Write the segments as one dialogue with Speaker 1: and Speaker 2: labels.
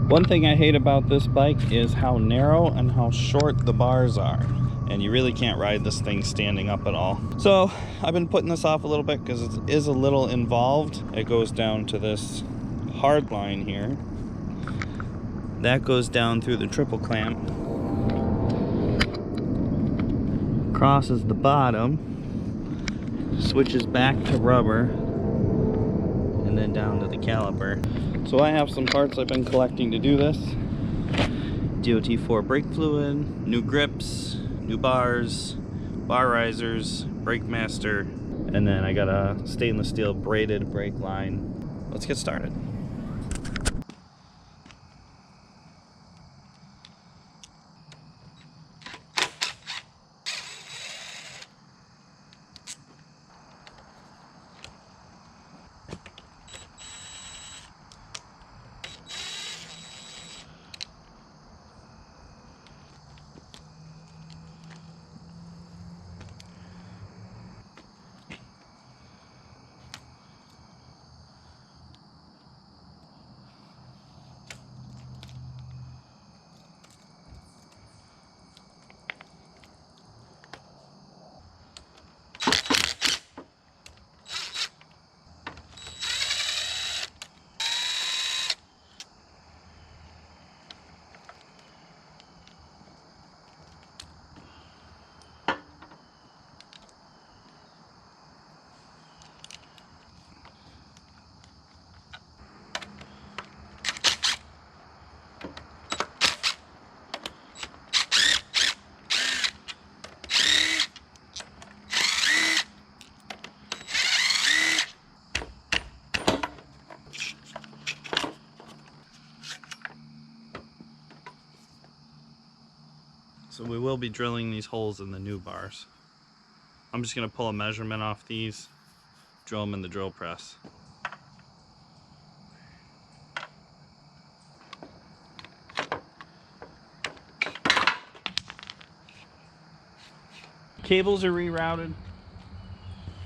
Speaker 1: One thing I hate about this bike is how narrow and how short the bars are. And you really can't ride this thing standing up at all. So I've been putting this off a little bit because it is a little involved. It goes down to this hard line here. That goes down through the triple clamp. Crosses the bottom. Switches back to rubber. And then down to the caliper. So I have some parts I've been collecting to do this. DOT4 brake fluid, new grips, new bars, bar risers, brake master, and then I got a stainless steel braided brake line. Let's get started. So we will be drilling these holes in the new bars. I'm just going to pull a measurement off these, drill them in the drill press. Cables are rerouted,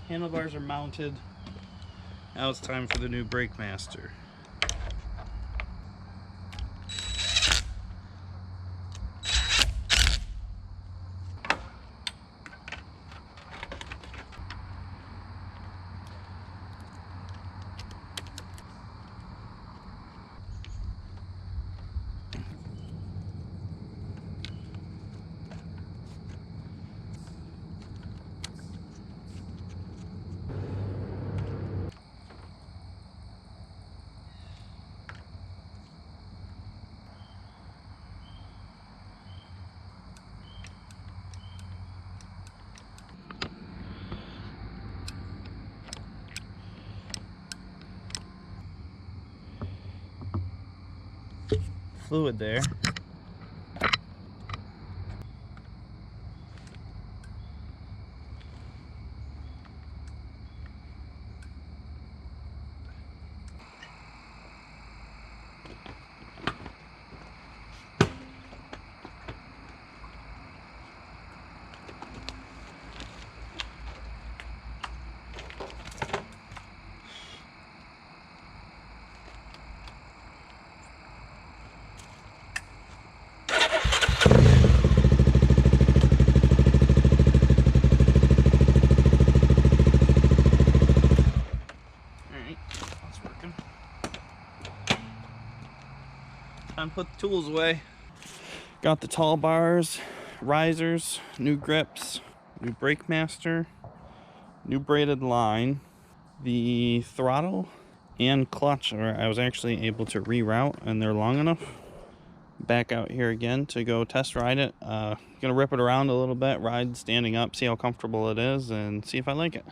Speaker 1: handlebars are mounted. Now it's time for the new brake master. Fluid there. Time to put the tools away. Got the tall bars, risers, new grips, new brake master, new braided line. The throttle and clutch I was actually able to reroute, and they're long enough. Back out here again to go test ride it. Gonna rip it around a little bit, ride standing up, see how comfortable it is, and see if I like it.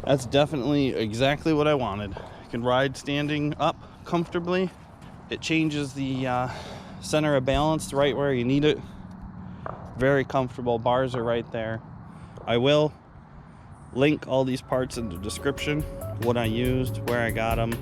Speaker 1: That's definitely exactly what I wanted. You can ride standing up comfortably. It changes the center of balance right where you need it. Very comfortable. Bars are right there. I will link all these parts in the description, what I used, where I got them,